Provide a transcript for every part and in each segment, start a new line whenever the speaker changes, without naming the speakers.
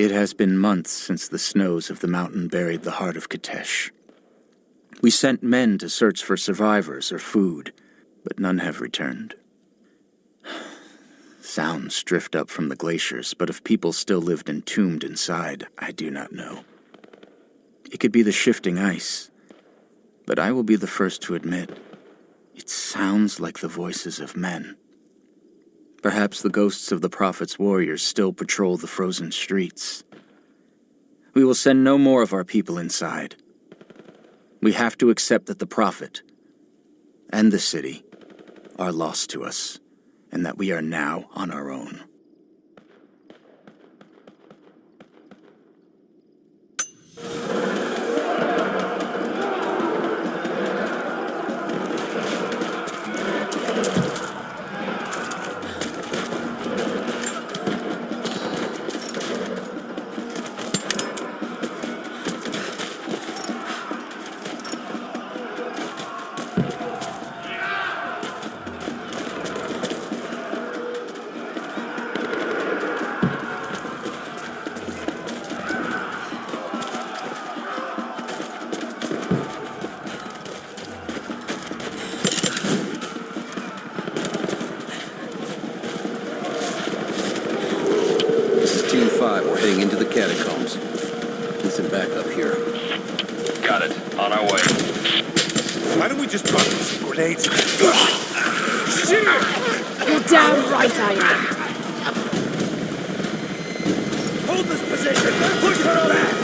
It has been months since the snows of the mountain buried the heart of Katesh. We sent men to search for survivors or food, but none have returned. Sounds drift up from the glaciers, but if people still lived entombed inside, I do not know. It could be the shifting ice, but I will be the first to admit, it sounds like the voices of men. Perhaps the ghosts of the Prophet's warriors still patrol the frozen streets. We will send no more of our people inside. We have to accept that the Prophet and the city are lost to us, and that we are now on our own.
We're heading into the catacombs. Need some backup here.
Got it. On our way.
Why don't we just drop some grenades?
You're damn right I am.
Hold this position! Push her back!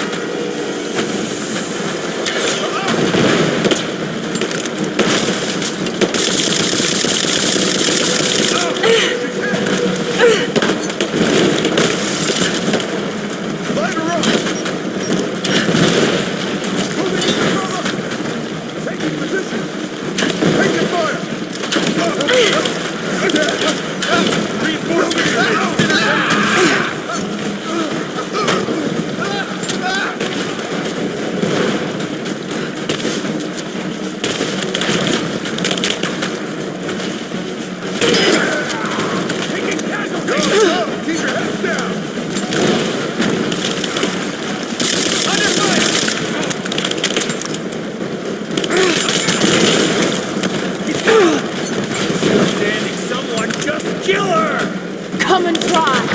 Come and try!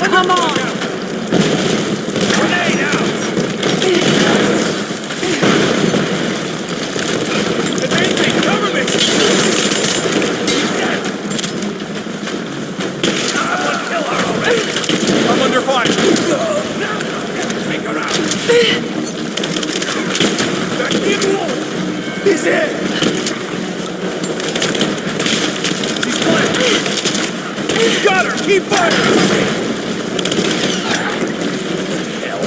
Come on!
Grenade out! If anything, cover me! He's dead! Someone kill her already! I'm under fire! Take her out! That kid wolf! He's in! She's flying! Got her! Keep firing! Hell.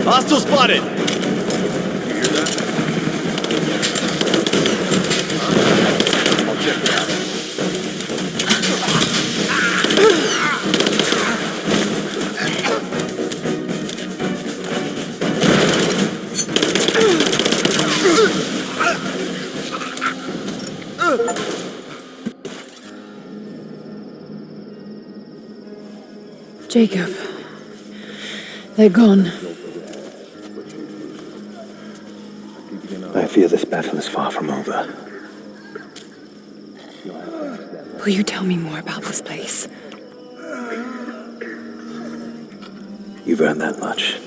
Hostile spotted!
You hear that?
I'll check it out.
Jacob. They're gone.
I fear this battle is far from over.
Will you tell me more about this place?
You've earned that much.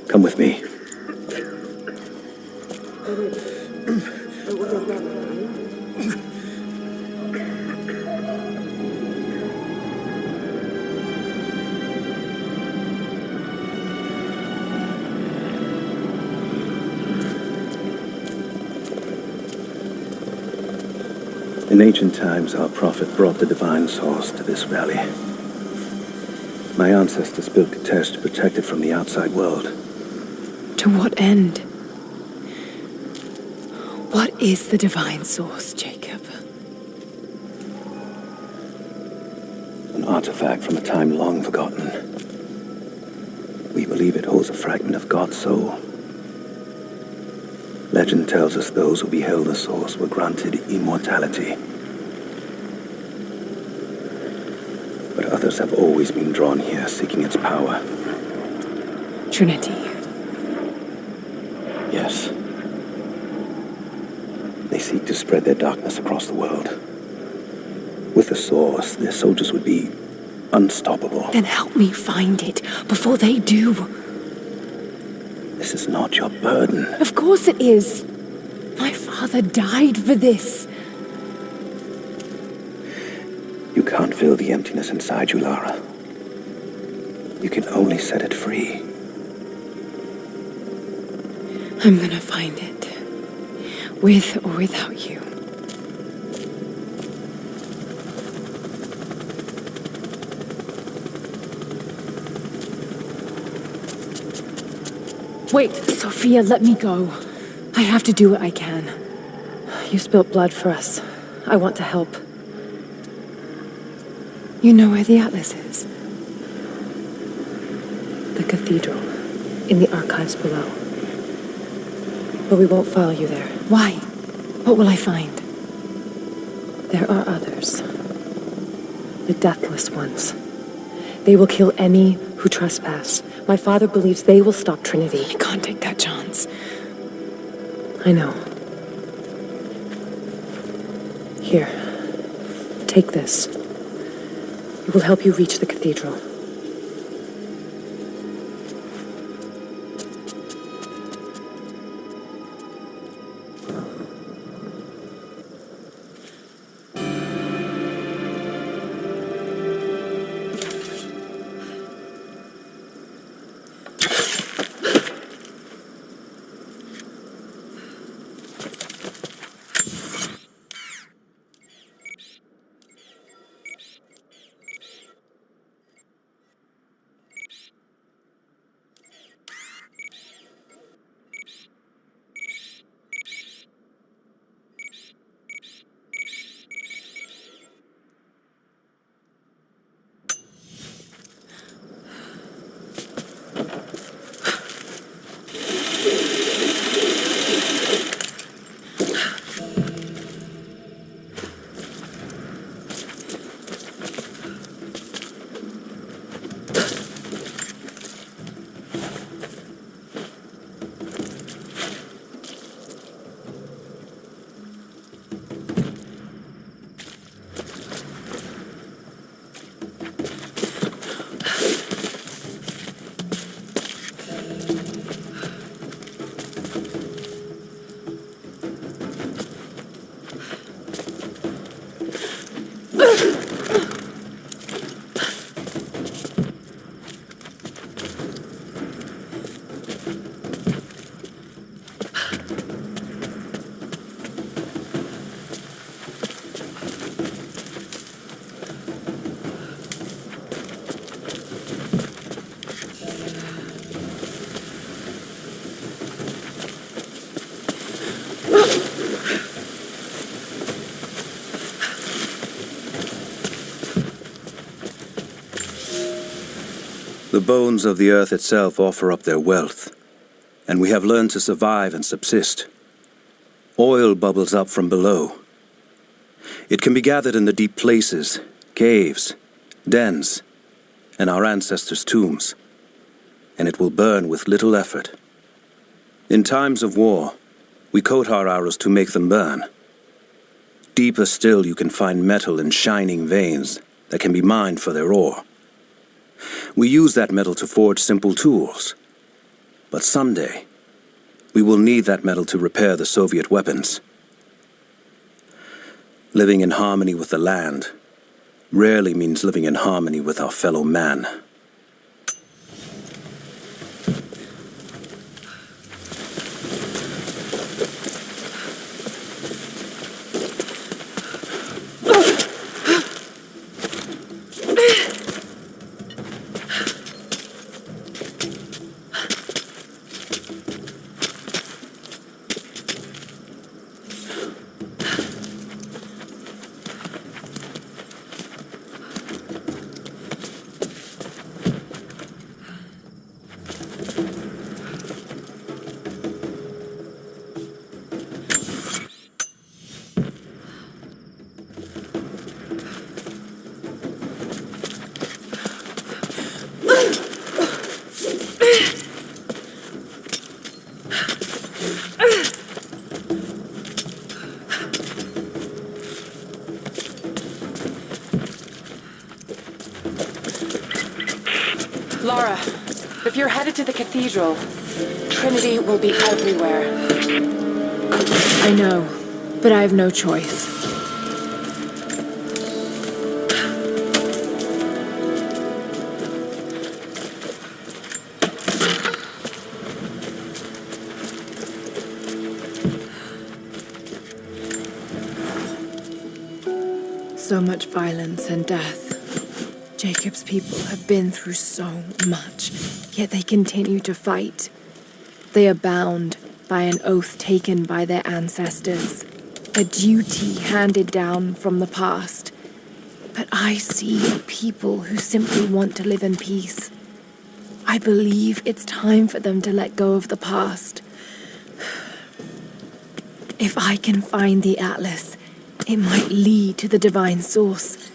Come with me. In ancient times, our prophet brought the divine source to this valley. My ancestors built Katesh to protect it from the outside world.
To what end? What is the divine source, Jacob?
An artifact from a time long forgotten. We believe it holds a fragment of God's soul, Legend tells us those who beheld the source were granted immortality. But others have always been drawn here, seeking its power.
Trinity.
Yes. They seek to spread their darkness across the world. With the source, their soldiers would be unstoppable.
Then help me find it before they do.
This is not your burden.
Of course it is. My father died for this.
You can't fill the emptiness inside you, Lara. You can only set it free.
I'm gonna find it. With or without you. Wait, Sophia, let me go. I have to do what I can. You spilt blood for us. I want to help. You know where the Atlas is? The cathedral, in the archives below. But we won't follow you there. Why? What will I find? There are others. The deathless ones. They will kill any who trespass. My father believes they will stop Trinity. I can't take that chance. I know. Here. Take this. It will help you reach the cathedral.
The bones of the earth itself offer up their wealth, and we have learned to survive and subsist. Oil bubbles up from below. It can be gathered in the deep places, caves, dens, and our ancestors' tombs, and it will burn with little effort. In times of war, we coat our arrows to make them burn. Deeper still, you can find metal in shining veins that can be mined for their ore. We use that metal to forge simple tools. But someday, we will need that metal to repair the Soviet weapons. Living in harmony with the land rarely means living in harmony with our fellow man.
Lara, if you're headed to the cathedral, Trinity will be everywhere. I know, but I have no choice. So much violence and death. Jacob's people have been through so much, yet they continue to fight. They are bound by an oath taken by their ancestors, a duty handed down from the past. But I see a people who simply want to live in peace. I believe it's time for them to let go of the past. If I can find the Atlas, it might lead to the divine source.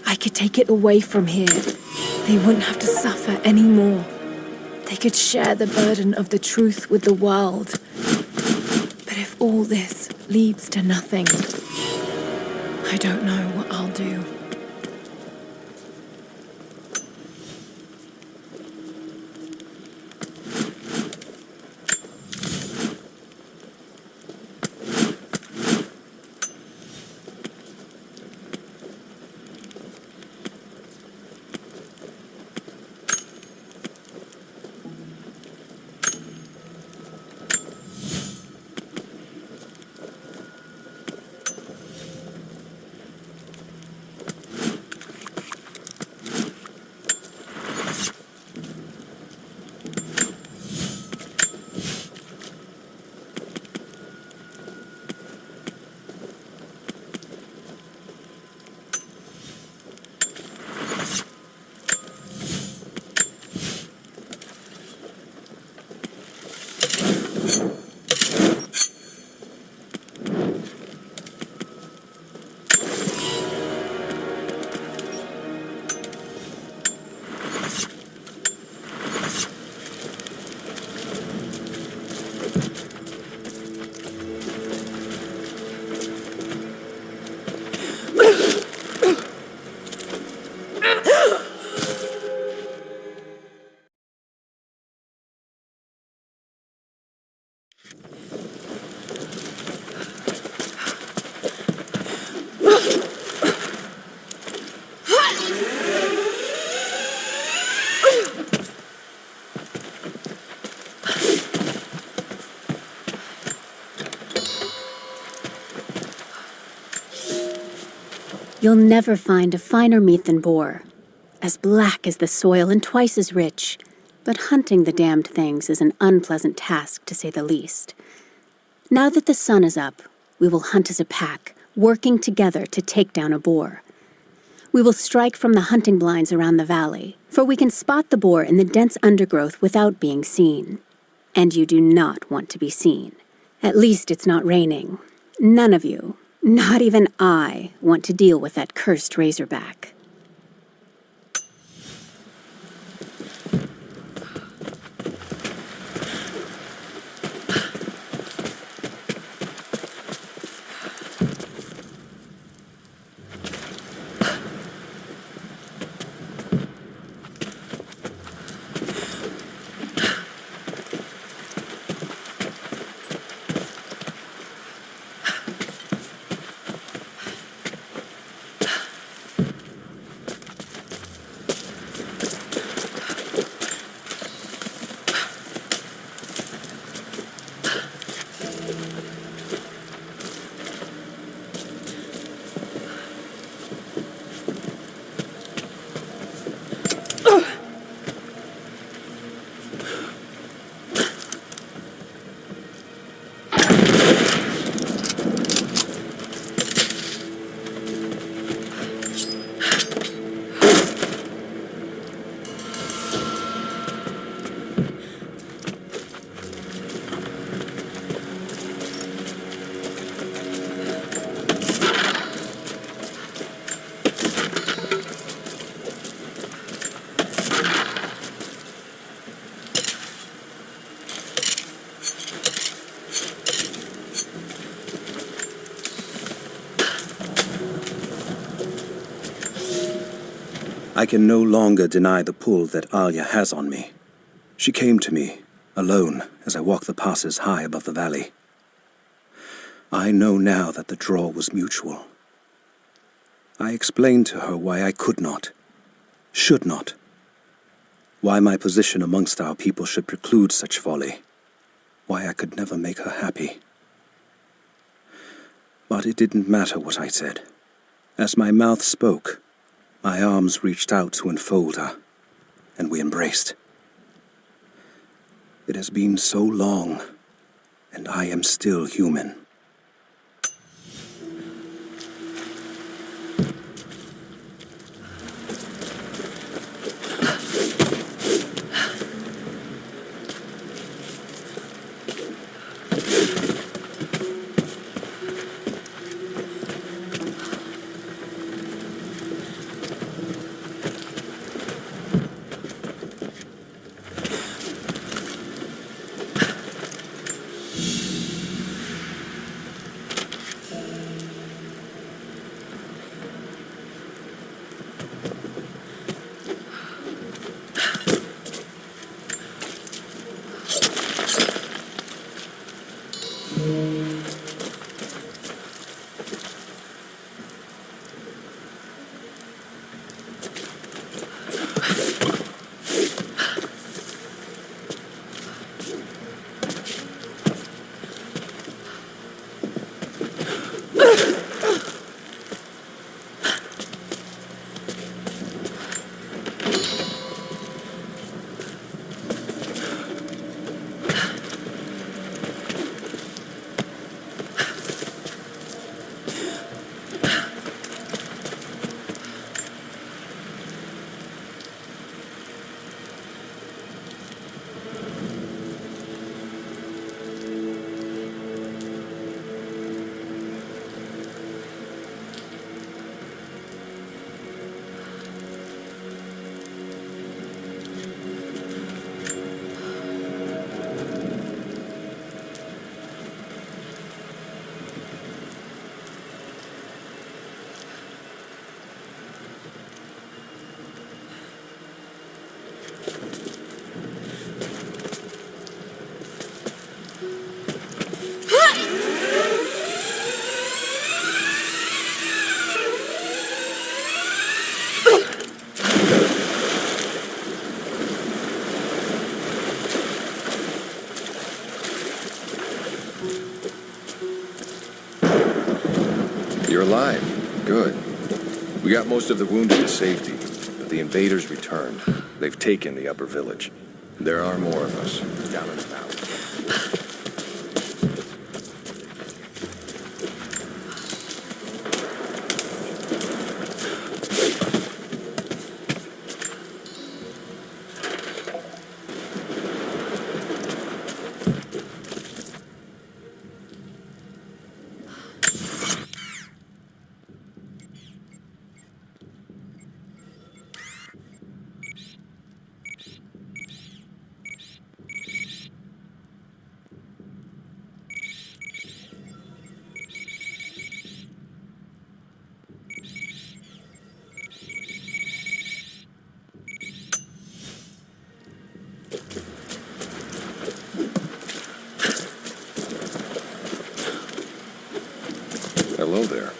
I could take it away from here. They wouldn't have to suffer anymore. They could share the burden of the truth with the world. But if all this leads to nothing, I don't know what I'll do.
You'll never find a finer meat than boar, as black as the soil and twice as rich. But hunting the damned things is an unpleasant task, to say the least. Now that the sun is up, we will hunt as a pack, working together to take down a boar. We will strike from the hunting blinds around the valley, for we can spot the boar in the dense undergrowth without being seen. And you do not want to be seen. At least it's not raining. None of you, not even I, want to deal with that cursed razorback.
I can no longer deny the pull that Alia has on me. She came to me, alone, as I walked the passes high above the valley. I know now that the draw was mutual. I explained to her why I could not, should not, why my position amongst our people should preclude such folly, why I could never make her happy. But it didn't matter what I said. As my mouth spoke, my arms reached out to enfold her, and we embraced. It has been so long, and I am still human.
You're alive. Good. We got most of the wounded to safety, but the invaders returned. They've taken the upper village. There are more of us down in the valley. Hello there.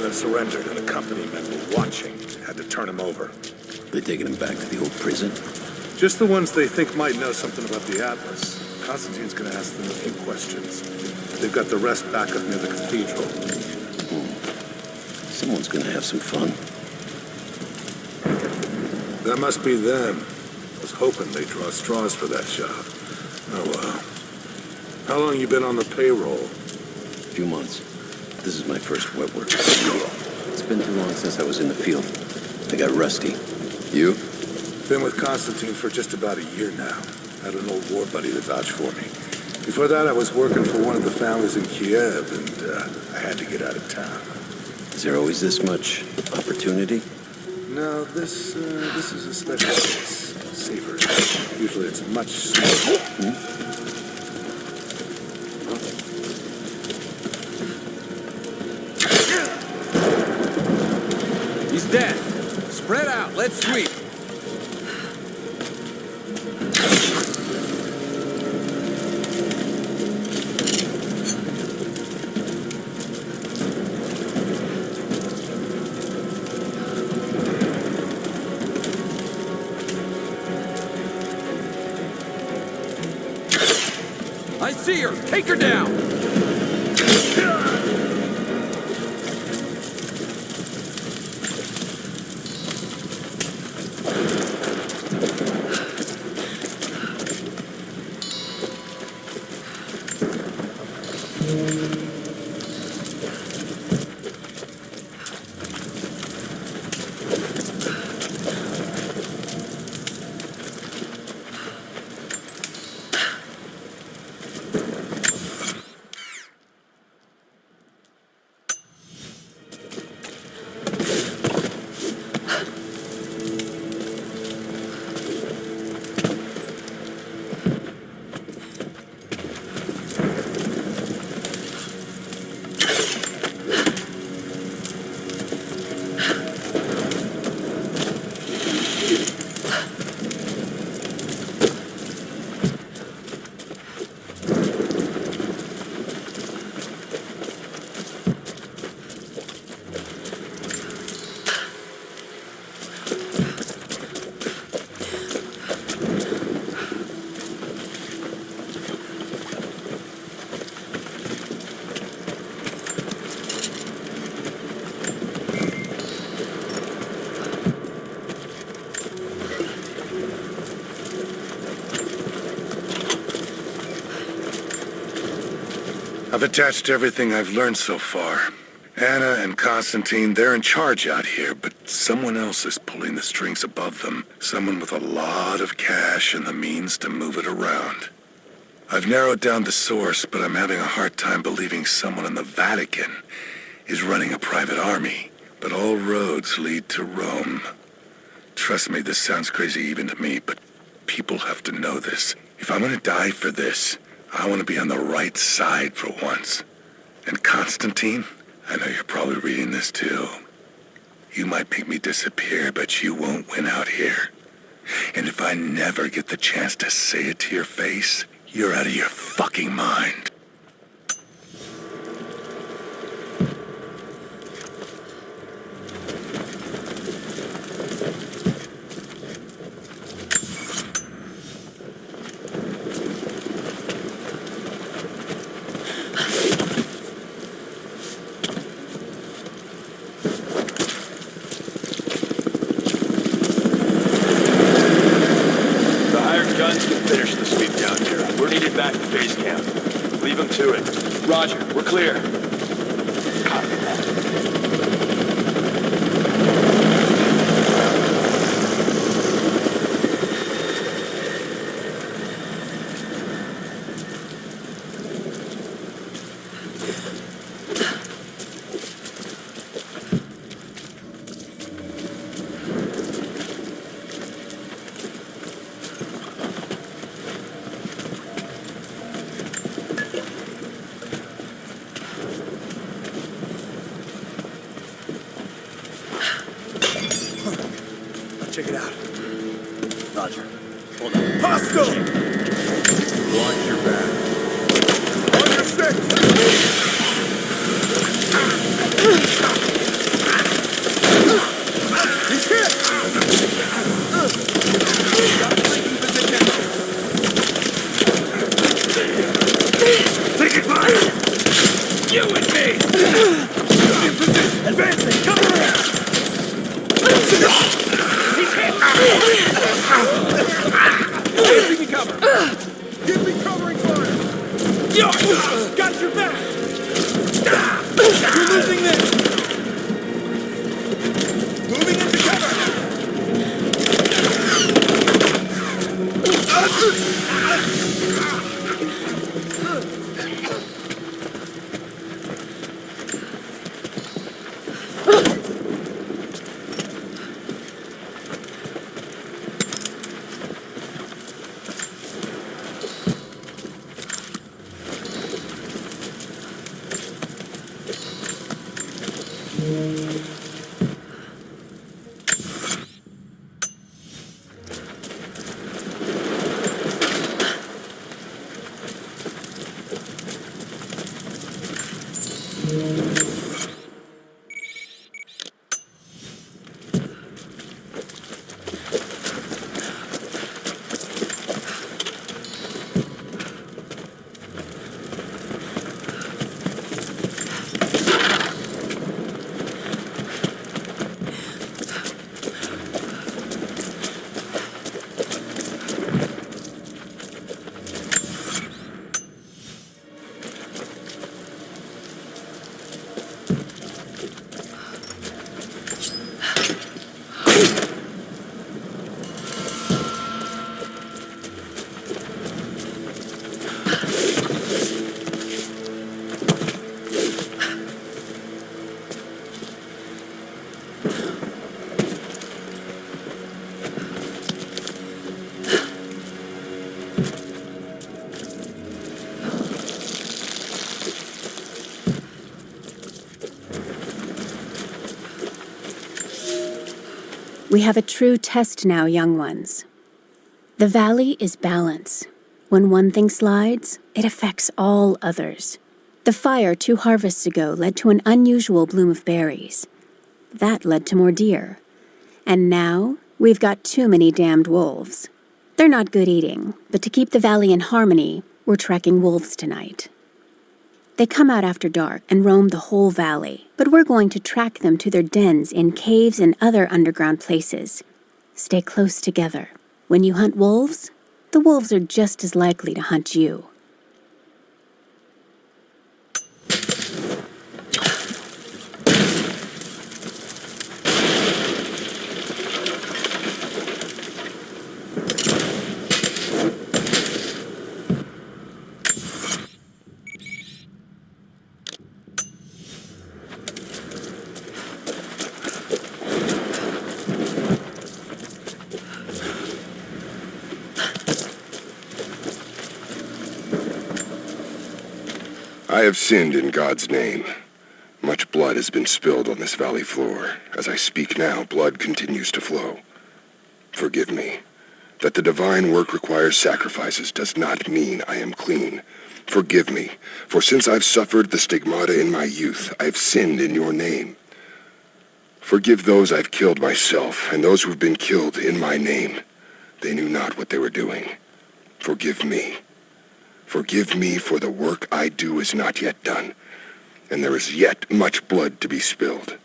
Surrendered and the company men were watching. Had to turn him over.
They taking him back to the old prison?
Just the ones they think might know something about the Atlas. Constantine's gonna ask them a few questions. They've got the rest back up near the cathedral.
Someone's gonna have some fun.
That must be them. I was hoping they'd draw straws for that job. Oh well. How long you been on the payroll?
A few months. This is my first wet work. It's been too long since I was in the field. I got rusty. You?
Been with Constantine for just about a year now. Had an old war buddy to vouch for me. Before that, I was working for one of the families in Kiev, and I had to get out of town.
Is there always this much opportunity?
No, this is a special case. Safer. Usually it's much smaller.
He's dead. Spread out. Let's sweep. I see her. Take her down.
I've attached everything I've learned so far. Anna and Constantine, they're in charge out here, but someone else is pulling the strings above them. Someone with a lot of cash and the means to move it around. I've narrowed down the source, but I'm having a hard time believing someone in the Vatican is running a private army. But all roads lead to Rome. Trust me, this sounds crazy even to me, but people have to know this. If I'm gonna die for this, I want to be on the right side for once. And Constantine, I know you're probably reading this too. You might make me disappear, but you won't win out here. And if I never get the chance to say it to your face, you're out of your fucking mind.
Back to base camp. Leave them to it. Roger, we're clear. Copy that.
Check it out.
Roger. Hold on.
Hostile!
Watch your back.
On your stick! He's hit! Got flanking position. Take it, fire! You and me! In position! Advancing! Cover her! He's hit! Give me cover! Give me covering fire! Yo! We're losing this! Moving into cover!
We have a true test now, young ones. The valley is balance. When one thing slides, it affects all others. The fire 2 harvests ago led to an unusual bloom of berries. That led to more deer. And now, we've got too many damned wolves. They're not good eating, but to keep the valley in harmony, we're tracking wolves tonight. They come out after dark and roam the whole valley, but we're going to track them to their dens in caves and other underground places. Stay close together. When you hunt wolves, the wolves are just as likely to hunt you.
I have sinned in God's name. Much blood has been spilled on this valley floor. As I speak now, blood continues to flow. Forgive me. That the divine work requires sacrifices does not mean I am clean. Forgive me, for since I've suffered the stigmata in my youth, I've sinned in your name. Forgive those I've killed myself, and those who've been killed in my name. They knew not what they were doing. Forgive me. Forgive me, for the work I do is not yet done, and there is yet much blood to be spilled.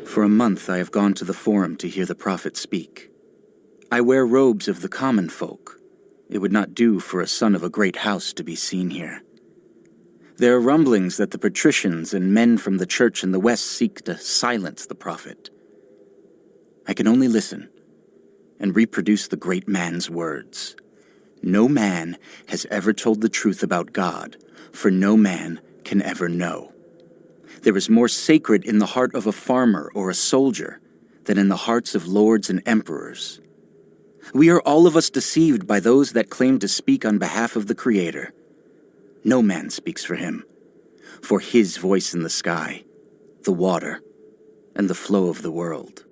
For a month I have gone to the forum to hear the prophet speak. I wear robes of the common folk. It would not do for a son of a great house to be seen here. There are rumblings that the patricians and men from the church in the west seek to silence the prophet. I can only listen and reproduce the great man's words. No man has ever told the truth about God, for no man can ever know. There is more sacred in the heart of a farmer or a soldier than in the hearts of lords and emperors. We are all of us deceived by those that claim to speak on behalf of the Creator. No man speaks for him, for his voice in the sky, the water, and the flow of the world.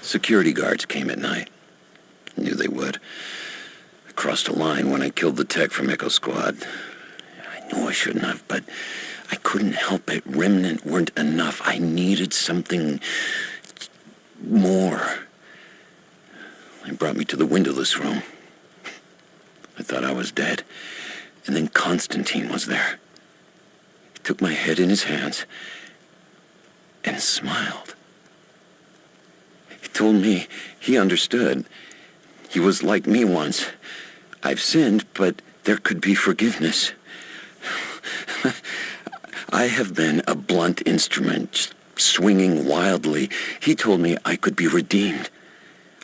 Security guards came at night. Knew they would. I crossed a line when I killed the tech from Echo Squad. I knew I shouldn't have, but I couldn't help it. Remnant weren't enough. I needed something more. They brought me to the windowless room. I thought I was dead. And then Constantine was there. He took my head in his hands and smiled. He told me he understood. He was like me once. I've sinned, but there could be forgiveness. I have been a blunt instrument, swinging wildly. He told me I could be redeemed.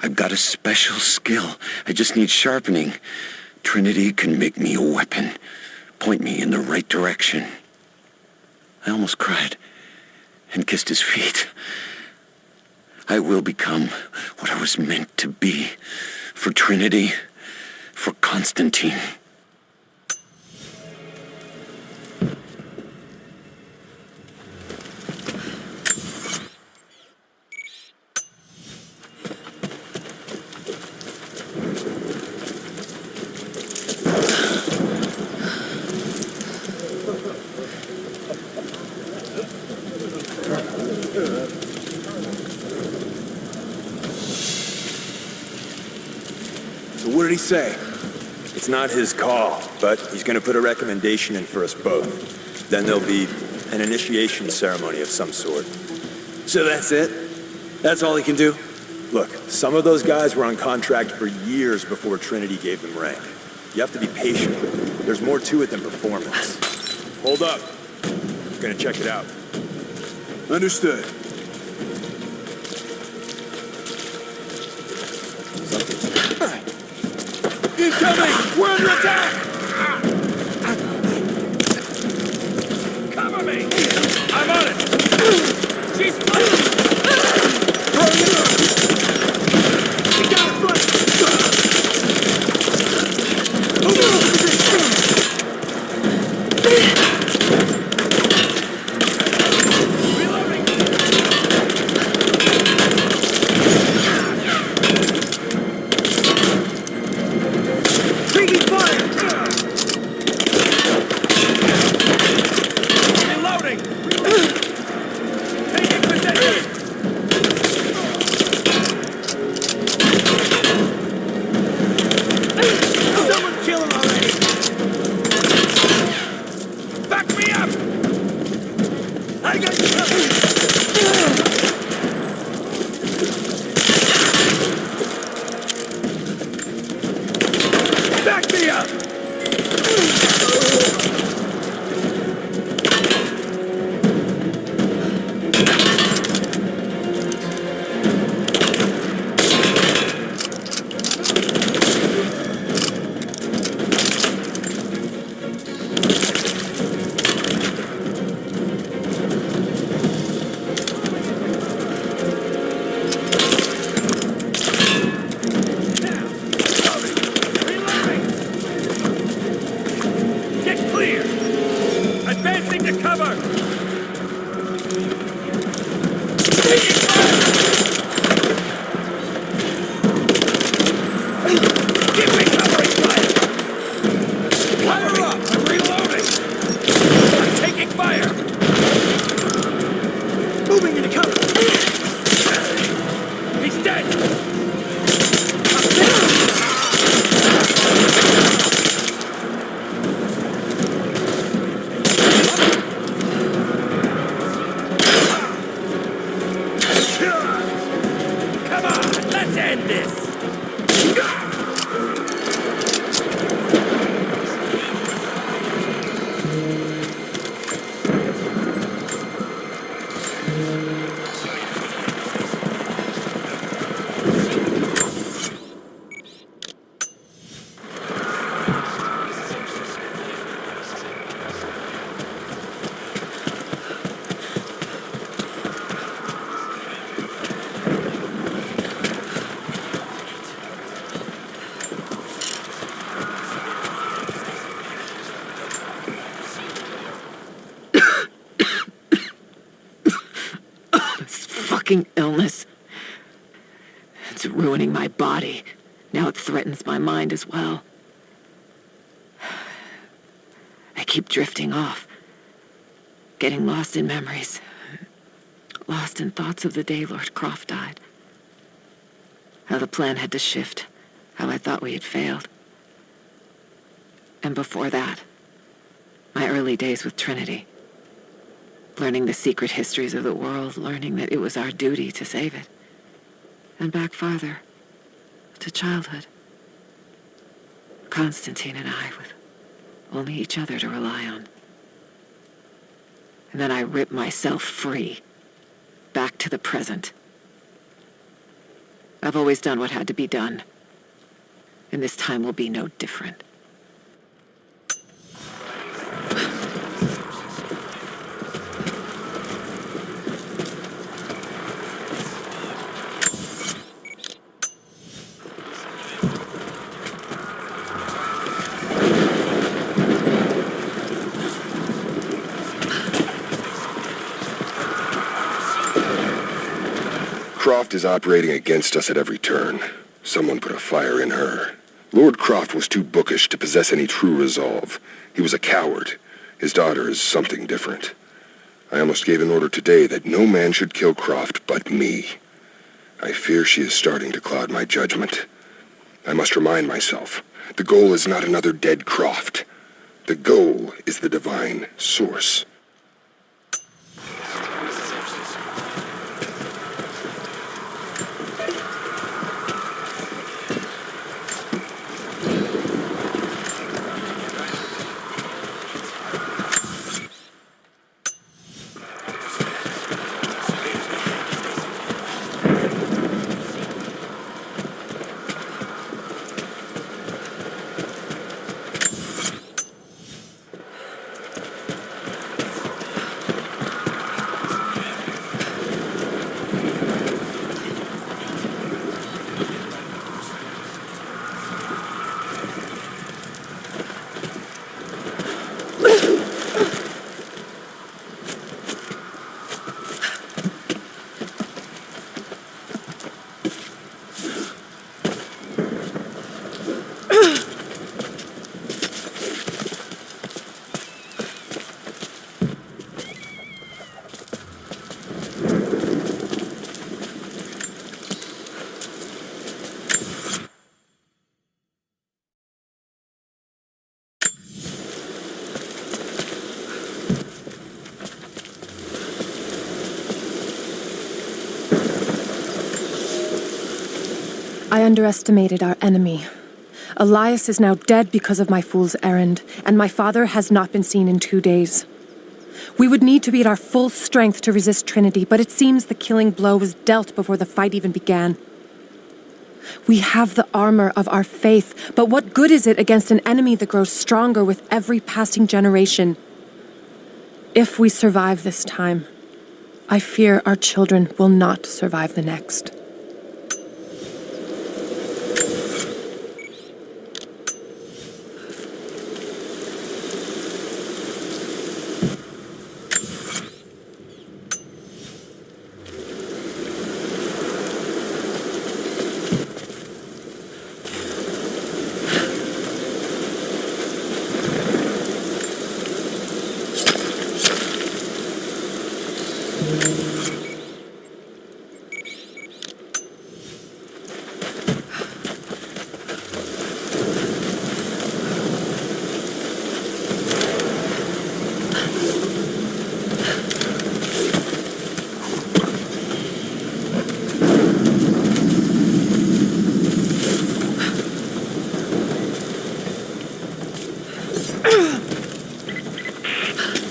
I've got a special skill. I just need sharpening. Trinity can make me a weapon, point me in the right direction. I almost cried and kissed his feet. I will become what I was meant to be for Trinity, for Constantine.
So what did he say? It's not his call, but he's gonna put a recommendation in for us both. Then there'll be an initiation ceremony of some sort. So that's it? That's all he can do? Look, some of those guys were on contract for years before Trinity gave them rank. You have to be patient. There's more to it than performance. Hold up. I'm gonna check it out. Understood. Incoming! We're under attack! Cover me! I'm on it! She's fighting! We got it, front! Reloading! Taking fire! Reloading! Taking position!
fucking illness. It's ruining my body. Now it threatens my mind as well. I keep drifting off, getting lost in memories, lost in thoughts of the day Lord Croft died. How the plan had to shift, how I thought we had failed. And before that, my early days with Trinity. Learning the secret histories of the world, learning that it was our duty to save it. And back farther, to childhood. Constantine and I, with only each other to rely on. And then I ripped myself free, back to the present. I've always done what had to be done, and this time will be no different.
Croft is operating against us at every turn. Someone put a fire in her. Lord Croft was too bookish to possess any true resolve. He was a coward. His daughter is something different. I almost gave an order today that no man should kill Croft but me. I fear she is starting to cloud my judgment. I must remind myself, the goal is not another dead Croft. The goal is the divine source.
I underestimated our enemy. Elias is now dead because of my fool's errand, and my father has not been seen in 2 days. We would need to be at our full strength to resist Trinity, but it seems the killing blow was dealt before the fight even began. We have the armor of our faith, but what good is it against an enemy that grows stronger with every passing generation? If we survive this time, I fear our children will not survive the next.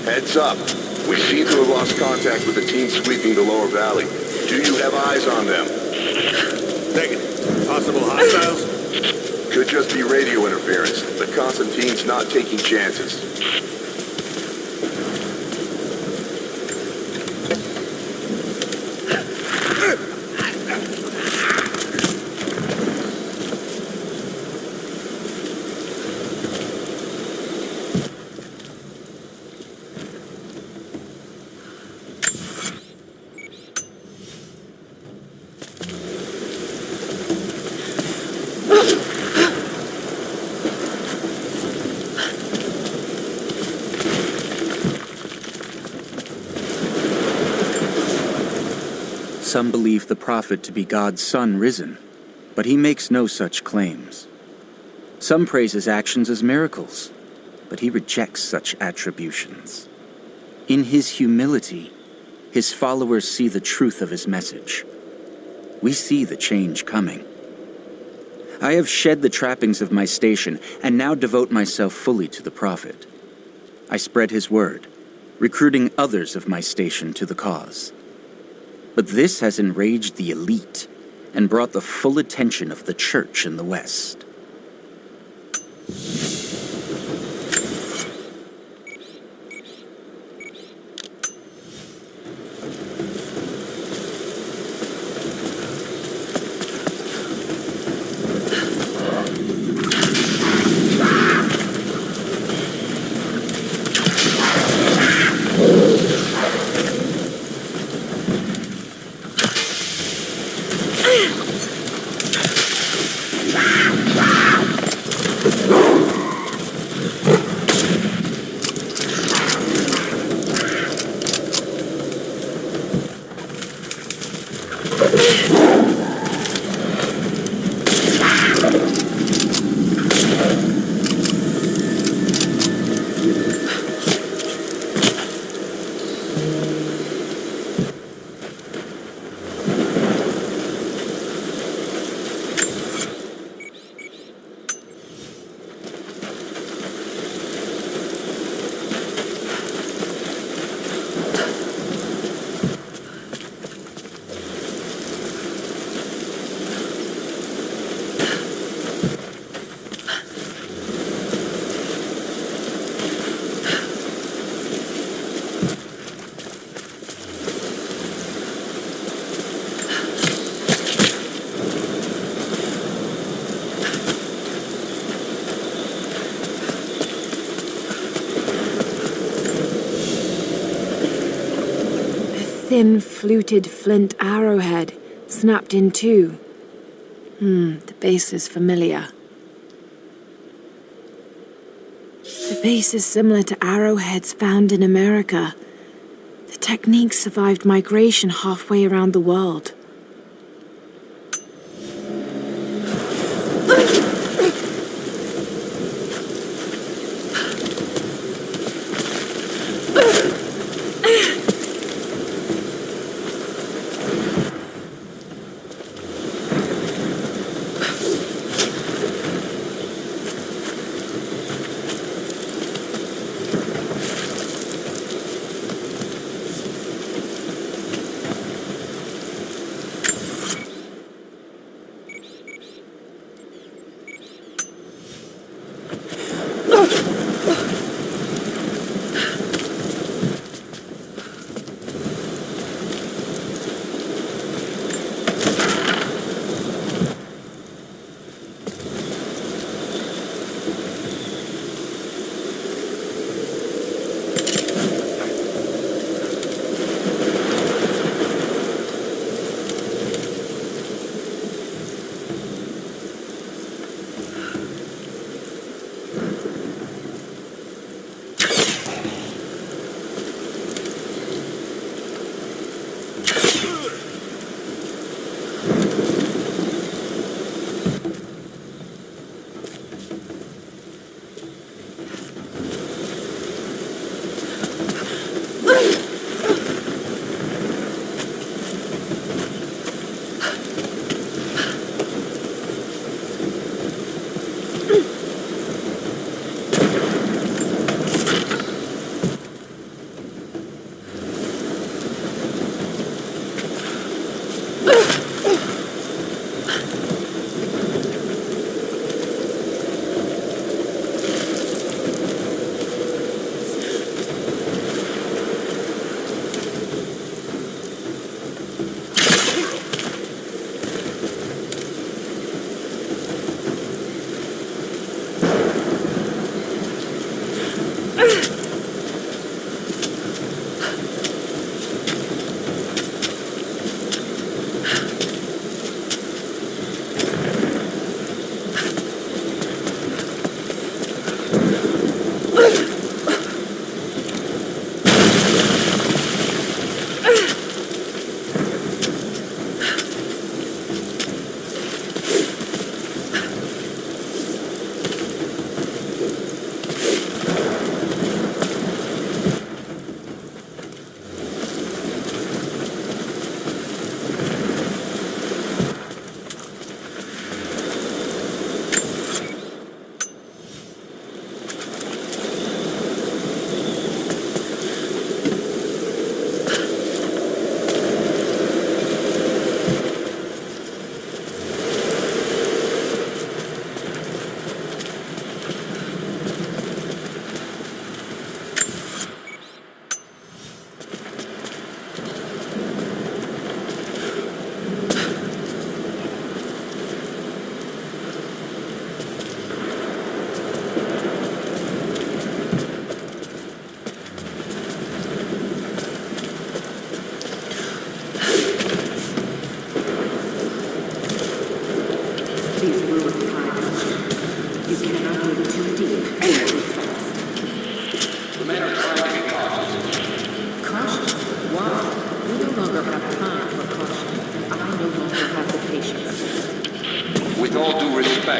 Heads up. We seem to have lost contact with the team sweeping the lower valley. Do you have eyes on them?
Negative. Possible hostiles?
Could just be radio interference, but Constantine's not taking chances.
Some believe the prophet to be God's son risen, but he makes no such claims. Some praise his actions as miracles, but he rejects such attributions. In his humility, his followers see the truth of his message. We see the change coming. I have shed the trappings of my station and now devote myself fully to the prophet. I spread his word, recruiting others of my station to the cause. But this has enraged the elite and brought the full attention of the church in the West.
Thin, fluted flint arrowhead, snapped in two. The base is familiar. The base is similar to arrowheads found in America. The technique survived migration halfway around the world.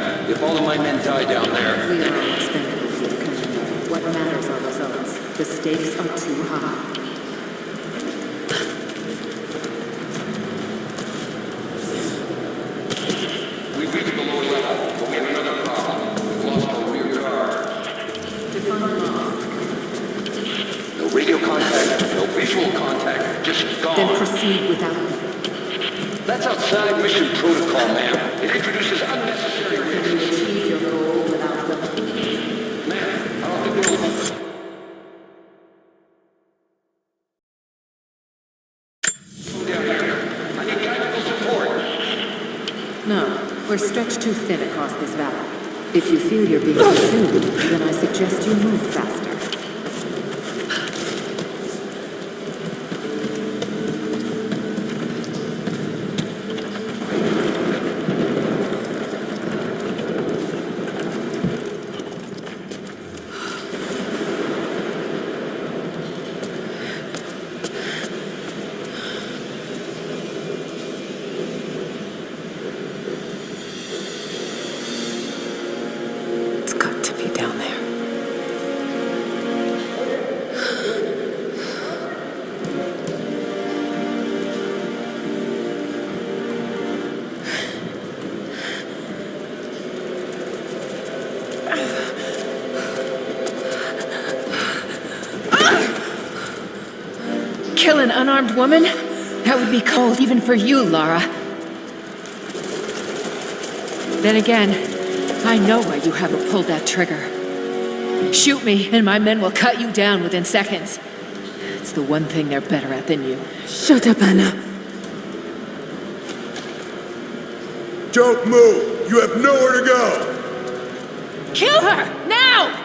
contact. If all of my men die down there...
We are all expendable, Field Commander. What matters are results. The stakes are too high.
We've reached the lower level, but we have another problem. We've lost our rear guard.
Define loss.
No radio contact, no visual contact, just gone.
Then proceed without me.
That's outside mission protocol, ma'am. It introduces unnecessary risks.
Achieve your goal without them.
Ma'am, I don't think we'll... Down here. I need technical support.
No, we're stretched too thin across this valley. If you feel you're being pursued, then I suggest you move faster. It's got to be down there.
Kill an unarmed woman? That would be cold even for you, Lara. Then again, I know why you haven't pulled that trigger. Shoot me, and my men will cut you down within seconds. It's the one thing they're better at than you.
Shut up, Anna.
Don't move! You have nowhere to go!
Kill her! Now!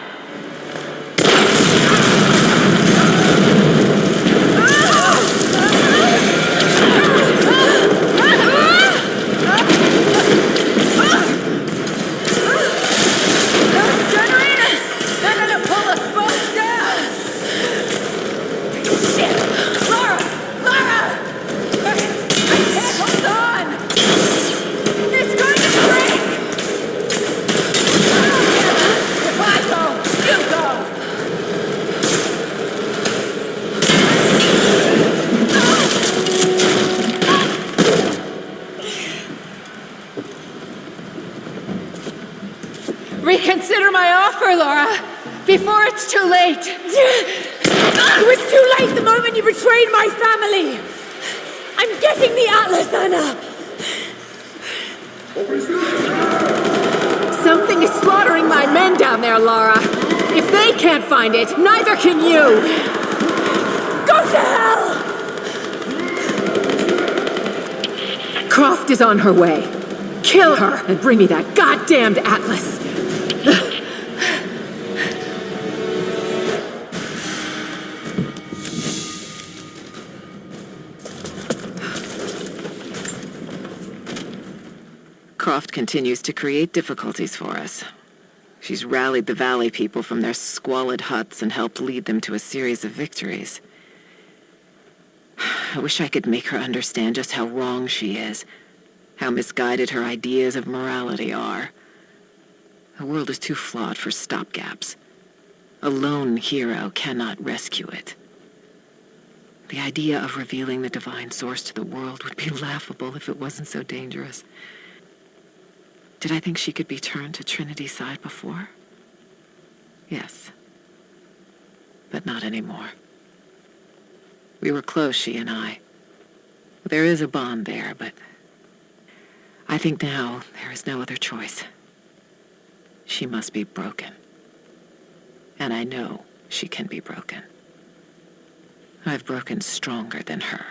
Those generators! They're gonna pull us both down! Shit! Lara! Lara! I can't hold on! It's going to break! If I go, you go! Reconsider my offer, Laura, before it's too late.
It was too late the moment you betrayed my family. I'm getting the Atlas, Anna.
Something is slaughtering my men down there, Laura. If they can't find it, neither can you.
Go to hell!
Croft is on her way. Kill her and bring me that goddamned Atlas.
Croft continues to create difficulties for us. She's rallied the Valley people from their squalid huts and helped lead them to a series of victories. I wish I could make her understand just how wrong she is, how misguided her ideas of morality are. The world is too flawed for stopgaps. A lone hero cannot rescue it. The idea of revealing the divine source to the world would be laughable if it wasn't so dangerous. Did I think she could be turned to Trinity's side before? Yes. But not anymore. We were close, she and I. There is a bond there, but I think now there is no other choice. She must be broken. And I know she can be broken. I've broken stronger than her.